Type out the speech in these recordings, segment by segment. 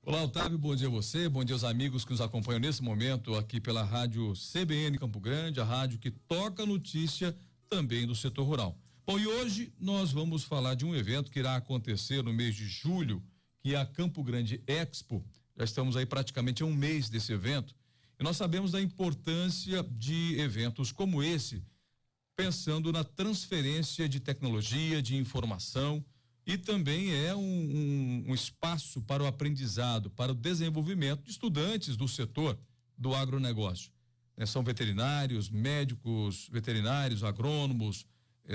Olá, Otávio, bom dia a você, bom dia aos amigos que nos acompanham nesse momento aqui pela rádio CBN Campo Grande, a rádio que toca notícia também do setor rural. Bom, e hoje nós vamos falar de um evento que irá acontecer no mês de julho, que é a Campo Grande Expo. Já estamos aí praticamente há um mês desse evento e nós sabemos da importância de eventos como esse, pensando na transferência de tecnologia, de informação, e também é um espaço para o aprendizado, para o desenvolvimento de estudantes do setor do agronegócio. São veterinários, médicos veterinários, agrônomos,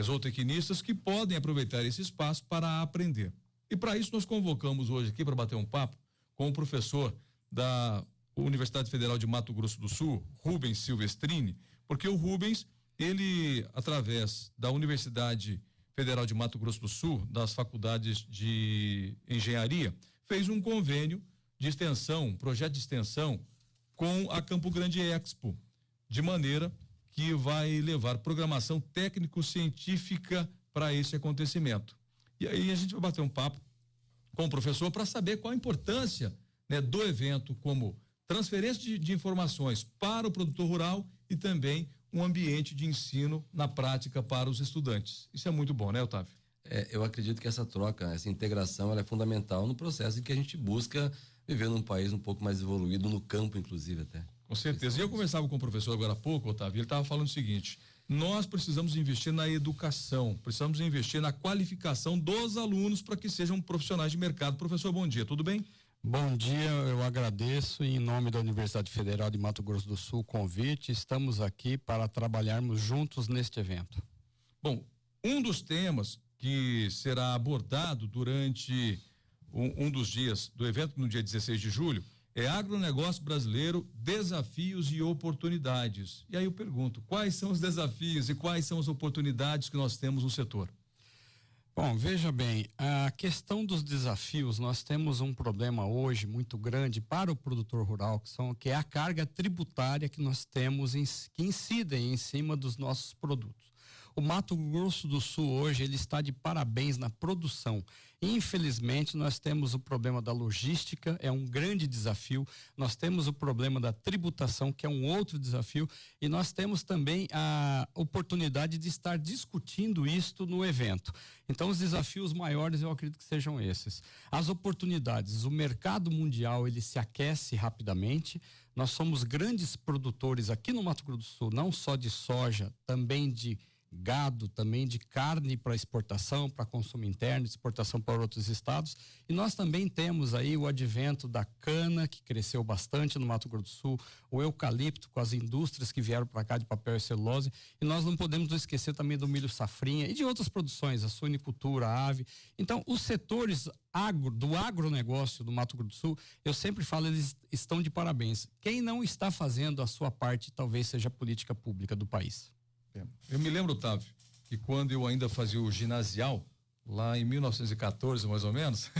zootecnistas que podem aproveitar esse espaço para aprender. E para isso nós convocamos hoje aqui para bater um papo com o professor da Universidade Federal de Mato Grosso do Sul, Rubens Silvestrini, porque o Rubens, ele, através da Universidade Federal de Mato Grosso do Sul, das faculdades de engenharia, fez um convênio de extensão, um projeto de extensão com a Campo Grande Expo, de maneira que vai levar programação técnico-científica para esse acontecimento. E aí a gente vai bater um papo com o professor para saber qual a importância, né, do evento como transferência de informações para o produtor rural e também um ambiente de ensino na prática para os estudantes. Isso é muito bom, né, Otávio? Eu acredito que essa troca, essa integração, ela é fundamental no processo em que a gente busca viver num país um pouco mais evoluído, no campo, inclusive, até. Com certeza. E eu conversava com o professor agora há pouco, Otávio, ele estava falando o seguinte: nós precisamos investir na educação, precisamos investir na qualificação dos alunos para que sejam profissionais de mercado. Professor, bom dia, tudo bem? Bom dia, eu agradeço em nome da Universidade Federal de Mato Grosso do Sul o convite. Estamos aqui para trabalharmos juntos neste evento. Bom, um dos temas que será abordado durante um dos dias do evento, no dia 16 de julho, é agronegócio brasileiro, desafios e oportunidades. E aí eu pergunto, quais são os desafios e quais são as oportunidades que nós temos no setor? Bom, veja bem, a questão dos desafios, nós temos um problema hoje muito grande para o produtor rural, que é a carga tributária que nós temos, que incidem em cima dos nossos produtos. O Mato Grosso do Sul hoje, ele está de parabéns na produção. Infelizmente, nós temos o problema da logística, é um grande desafio. Nós temos o problema da tributação, que é um outro desafio. E nós temos também a oportunidade de estar discutindo isto no evento. Então, os desafios maiores, eu acredito que sejam esses. As oportunidades, o mercado mundial, ele se aquece rapidamente. Nós somos grandes produtores aqui no Mato Grosso do Sul, não só de soja, também de gado, também de carne para exportação, para consumo interno, exportação para outros estados. E nós também temos aí o advento da cana, que cresceu bastante no Mato Grosso do Sul, o eucalipto, com as indústrias que vieram para cá de papel e celulose. E nós não podemos esquecer também do milho safrinha e de outras produções, a suinicultura, a ave. Então, os setores do agronegócio do Mato Grosso do Sul, eu sempre falo, eles estão de parabéns. Quem não está fazendo a sua parte, talvez seja a política pública do país. Eu me lembro, Otávio, que quando eu ainda fazia o ginasial, lá em 1914, mais ou menos,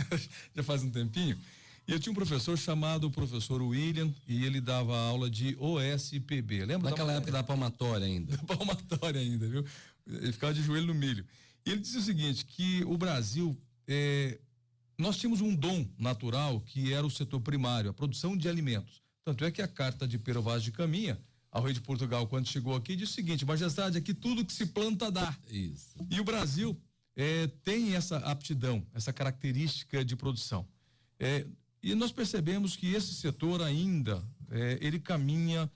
já faz um tempinho, e eu tinha um professor chamado professor William, e ele dava aula de OSPB. Lembra? Naquela época da palmatória ainda. Da palmatória ainda, viu? Ele ficava de joelho no milho. E ele dizia o seguinte, que o Brasil, nós tínhamos um dom natural que era o setor primário, a produção de alimentos. Tanto é que a carta de Pero Vaz de Caminha, ao rei de Portugal, quando chegou aqui, disse o seguinte: majestade, aqui tudo que se planta dá. Isso. E o Brasil tem essa aptidão, essa característica de produção. E nós percebemos que esse setor ainda, ele caminha,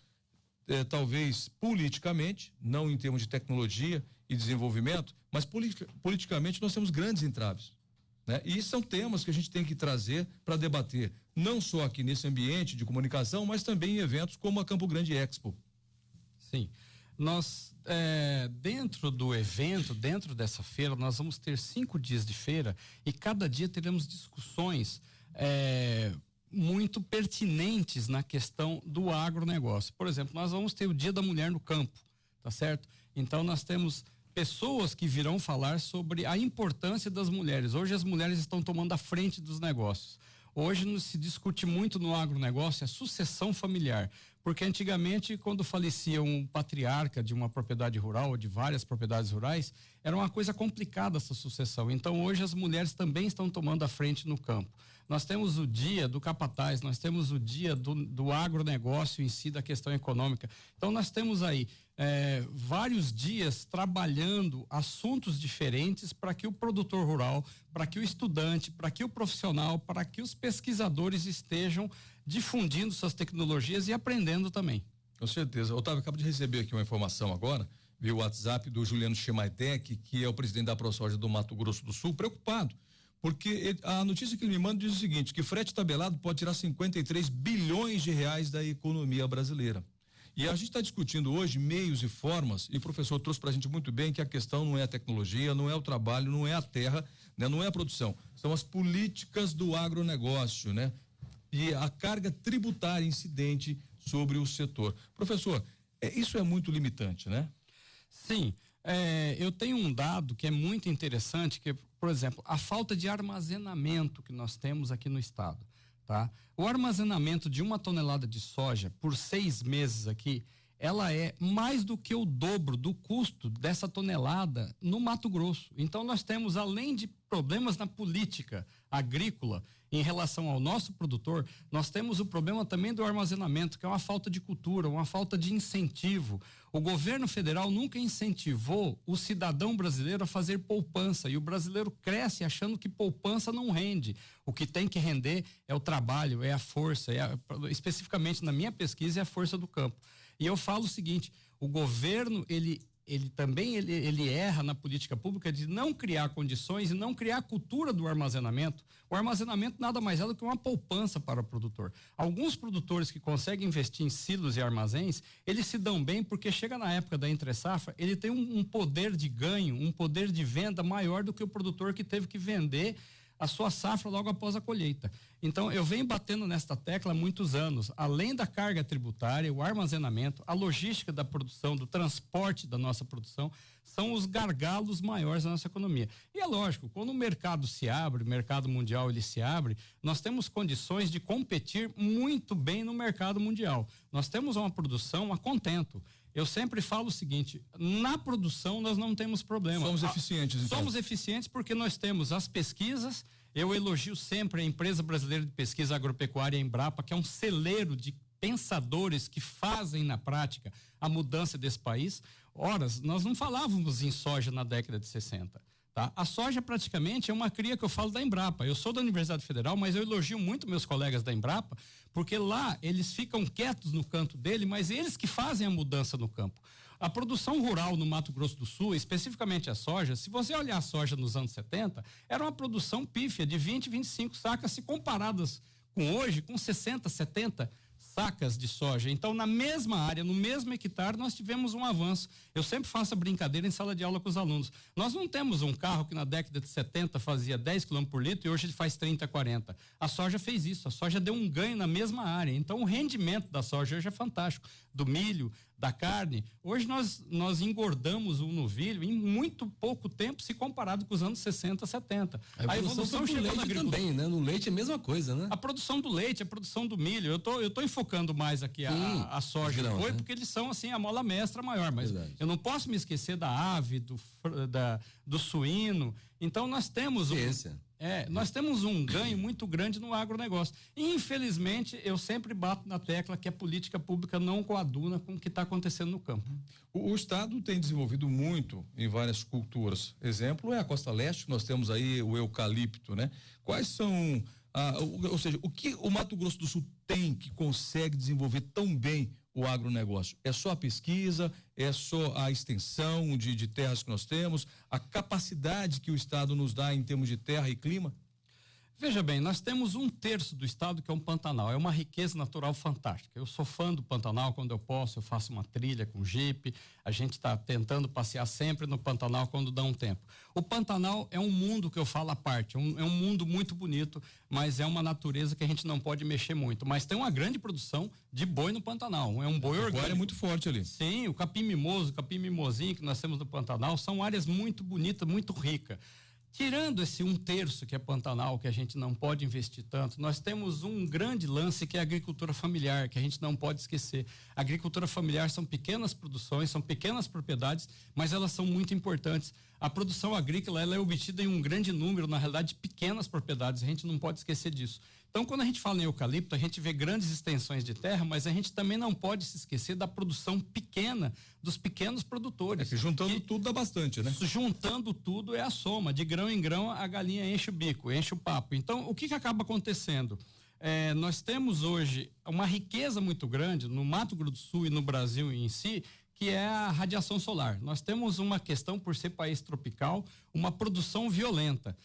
talvez politicamente, não em termos de tecnologia e desenvolvimento, mas politicamente nós temos grandes entraves. Né? E são temas que a gente tem que trazer para debater, não só aqui nesse ambiente de comunicação, mas também em eventos como a Campo Grande Expo. Sim, nós dentro do evento, dentro dessa feira, nós vamos ter 5 dias de feira e cada dia teremos discussões muito pertinentes na questão do agronegócio. Por exemplo, nós vamos ter o Dia da Mulher no Campo, tá certo? Então nós temos pessoas que virão falar sobre a importância das mulheres. Hoje as mulheres estão tomando a frente dos negócios. Hoje se discute muito no agronegócio a sucessão familiar, porque antigamente, quando falecia um patriarca de uma propriedade rural ou de várias propriedades rurais, era uma coisa complicada essa sucessão. Então hoje as mulheres também estão tomando a frente no campo. nós temos o dia do capataz, nós temos o dia do agronegócio em si, da questão econômica. Então nós temos aí vários dias trabalhando assuntos diferentes para que o produtor rural, para que o estudante, para que o profissional, para que os pesquisadores estejam difundindo suas tecnologias e aprendendo também. Com certeza. Otávio, acabo de receber aqui uma informação agora, via o WhatsApp do Juliano Schemaitec, que é o presidente da ProSoja do Mato Grosso do Sul, preocupado, porque a notícia que ele me manda diz o seguinte, que frete tabelado pode tirar 53 bilhões de reais da economia brasileira. E a gente está discutindo hoje meios e formas, e o professor trouxe para a gente muito bem que a questão não é a tecnologia, não é o trabalho, não é a terra, né? Não é a produção, são as políticas do agronegócio, né? E a carga tributária incidente sobre o setor. Professor, isso é muito limitante, né? Sim, eu tenho um dado que é muito interessante, que, por exemplo, a falta de armazenamento que nós temos aqui no estado, tá? O armazenamento de 1 tonelada de soja por 6 meses aqui, ela é mais do que o dobro do custo dessa tonelada no Mato Grosso. Então nós temos, além de problemas na política agrícola em relação ao nosso produtor, nós temos o problema também do armazenamento, que é uma falta de cultura, uma falta de incentivo. O governo federal nunca incentivou o cidadão brasileiro a fazer poupança, e o brasileiro cresce achando que poupança não rende. O que tem que render é o trabalho, é a força, especificamente na minha pesquisa, é a força do campo. E eu falo o seguinte, o governo, ele também erra na política pública de não criar condições e não criar a cultura do armazenamento. O armazenamento nada mais é do que uma poupança para o produtor. Alguns produtores que conseguem investir em silos e armazéns, eles se dão bem porque chega na época da entre-safra, ele tem um poder de ganho, um poder de venda maior do que o produtor que teve que vender a sua safra logo após a colheita. Então, eu venho batendo nesta tecla há muitos anos. Além da carga tributária, o armazenamento, a logística da produção, do transporte da nossa produção, são os gargalos maiores da nossa economia. E é lógico, quando o mercado se abre, o mercado mundial ele se abre, nós temos condições de competir muito bem no mercado mundial. Nós temos uma produção a contento. Eu sempre falo o seguinte, na produção nós não temos problema. Somos eficientes, então. Somos eficientes porque nós temos as pesquisas, eu elogio sempre a Empresa Brasileira de Pesquisa Agropecuária, a Embrapa, que é um celeiro de pensadores que fazem na prática a mudança desse país. Ora, nós não falávamos em soja na década de 60. Tá? A soja praticamente é uma cria que eu falo da Embrapa. Eu sou da Universidade Federal, mas eu elogio muito meus colegas da Embrapa, porque lá eles ficam quietos no canto dele, mas eles que fazem a mudança no campo. A produção rural no Mato Grosso do Sul, especificamente a soja, se você olhar a soja nos anos 70, era uma produção pífia de 20, 25 sacas, se comparadas com hoje, com 60, 70 sacas de soja. Então, na mesma área, no mesmo hectare, nós tivemos um avanço. Eu sempre faço a brincadeira em sala de aula com os alunos. Nós não temos um carro que na década de 70 fazia 10 km por litro e hoje ele faz 30, 40. A soja fez isso, a soja deu um ganho na mesma área. Então, o rendimento da soja hoje é fantástico. Do milho, da carne. Hoje nós engordamos o novilho em muito pouco tempo se comparado com os anos 60, 70. A evolução chegou na agricultura também, né? No leite é a mesma coisa, né? A produção do leite, a produção do milho. Eu tô enfocando mais aqui a soja e o boi, porque eles são assim a mola mestra maior, mas verdade. Eu não posso me esquecer da ave, do suíno. Então nós temos nós temos um ganho muito grande no agronegócio. E, infelizmente, eu sempre bato na tecla que a política pública não coaduna com o que está acontecendo no campo. O Estado tem desenvolvido muito em várias culturas. Exemplo é a Costa Leste, nós temos aí o eucalipto, né? Quais são, ou seja, o que o Mato Grosso do Sul tem que consegue desenvolver tão bem o agronegócio? É só a pesquisa, é só a extensão de terras que nós temos, a capacidade que o Estado nos dá em termos de terra e clima? Veja bem, nós temos 1/3 do estado que é um Pantanal, é uma riqueza natural fantástica. Eu sou fã do Pantanal, quando eu posso, eu faço uma trilha com jipe, a gente está tentando passear sempre no Pantanal quando dá um tempo. O Pantanal é um mundo que eu falo à parte, é um mundo muito bonito, mas é uma natureza que a gente não pode mexer muito. Mas tem uma grande produção de boi no Pantanal, é um boi orgânico. É muito forte ali. Sim, o capim mimoso, o capim mimosinho que nós temos no Pantanal, são áreas muito bonitas, muito ricas. Tirando esse 1/3 que é Pantanal, que a gente não pode investir tanto, nós temos um grande lance que é a agricultura familiar, que a gente não pode esquecer. A agricultura familiar são pequenas produções, são pequenas propriedades, mas elas são muito importantes. A produção agrícola ela é obtida em um grande número, na realidade, de pequenas propriedades. A gente não pode esquecer disso. Então, quando a gente fala em eucalipto, a gente vê grandes extensões de terra, mas a gente também não pode se esquecer da produção pequena, dos pequenos produtores. Que juntando tudo dá bastante, né? Juntando tudo é a soma. De grão em grão, a galinha enche o bico, enche o papo. Então, o que acaba acontecendo? Nós temos hoje uma riqueza muito grande no Mato Grosso do Sul e no Brasil em si, que é a radiação solar. Nós temos uma questão, por ser país tropical, uma produção violenta.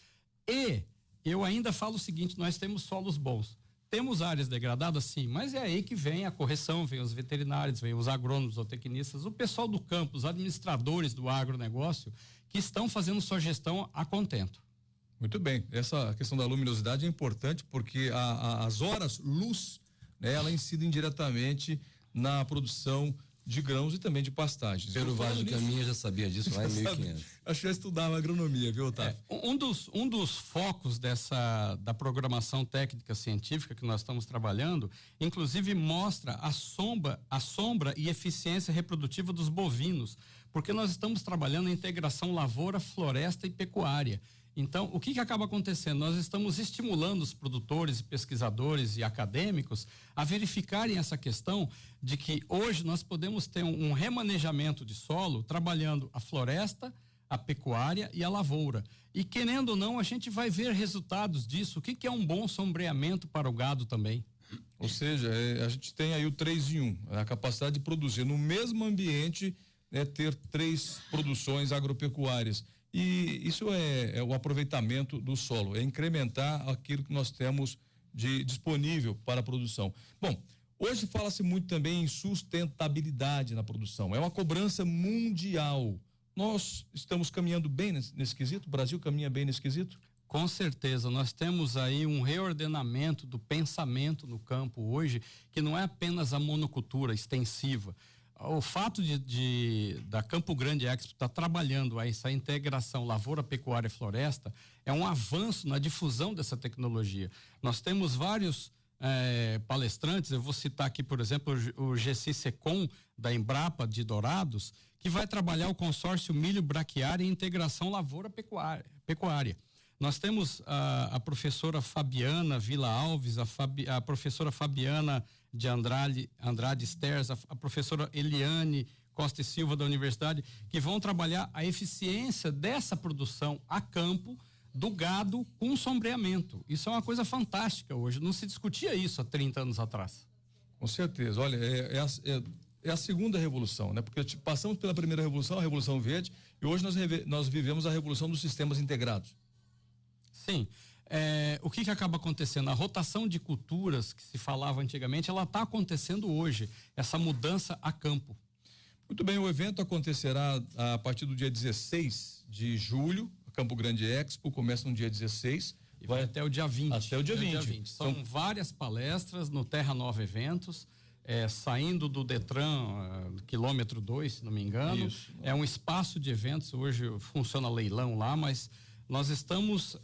E eu ainda falo o seguinte, nós temos solos bons. Temos áreas degradadas, sim, mas é aí que vem a correção, vem os veterinários, vem os agrônomos, os zootecnistas, o pessoal do campo, os administradores do agronegócio, que estão fazendo sua gestão a contento. Muito bem, essa questão da luminosidade é importante porque as horas luz, né, ela incide diretamente na produção de grãos e também de pastagens. Pedro Vaz do Caminha já sabia disso lá em 1500. Acho que já estudava agronomia, viu, Otávio? Um dos focos da programação técnica científica que nós estamos trabalhando, inclusive mostra a sombra e eficiência reprodutiva dos bovinos, porque nós estamos trabalhando a integração lavoura, floresta e pecuária. Então, o que acaba acontecendo? Nós estamos estimulando os produtores, pesquisadores e acadêmicos a verificarem essa questão de que hoje nós podemos ter um remanejamento de solo trabalhando a floresta, a pecuária e a lavoura. E querendo ou não, a gente vai ver resultados disso. O que é um bom sombreamento para o gado também? Ou seja, a gente tem aí o 3 em 1, a capacidade de produzir no mesmo ambiente, né, ter 3 produções agropecuárias. E isso é o aproveitamento do solo, é incrementar aquilo que nós temos de disponível para a produção. Bom, hoje fala-se muito também em sustentabilidade na produção, é uma cobrança mundial. Nós estamos caminhando bem nesse quesito? O Brasil caminha bem nesse quesito? Com certeza, nós temos aí um reordenamento do pensamento no campo hoje, que não é apenas a monocultura extensiva. O fato da Campo Grande Expo estar trabalhando essa integração lavoura, pecuária e floresta é um avanço na difusão dessa tecnologia. Nós temos vários palestrantes, eu vou citar aqui, por exemplo, o GC Secom da Embrapa de Dourados, que vai trabalhar o consórcio milho braquiária e integração lavoura-pecuária. Nós temos a professora Fabiana Vila Alves, a professora Fabiana de Andrade Sters, a professora Eliane Costa e Silva da Universidade, que vão trabalhar a eficiência dessa produção a campo do gado com sombreamento. Isso é uma coisa fantástica hoje, não se discutia isso há 30 anos atrás. Com certeza, olha, é a segunda revolução, né? Porque passamos pela primeira revolução, a Revolução Verde, e hoje nós vivemos a revolução dos sistemas integrados. Sim. O que acaba acontecendo? A rotação de culturas que se falava antigamente, ela está acontecendo hoje, essa mudança a campo. Muito bem, o evento acontecerá a partir do dia 16 de julho, a Campo Grande Expo, começa no dia 16. E vai até o dia 20. Até o dia 20. São várias palestras no Terra Nova Eventos, saindo do Detran, quilômetro 2, se não me engano. Isso. É um espaço de eventos, hoje funciona leilão lá, mas nós estamos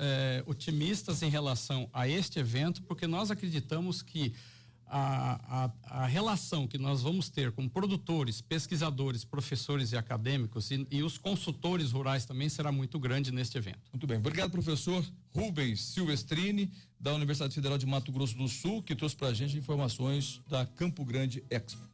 otimistas em relação a este evento, porque nós acreditamos que a relação que nós vamos ter com produtores, pesquisadores, professores e acadêmicos e os consultores rurais também será muito grande neste evento. Muito bem, obrigado, professor Rubens Silvestrini, da Universidade Federal de Mato Grosso do Sul, que trouxe para a gente informações da Campo Grande Expo.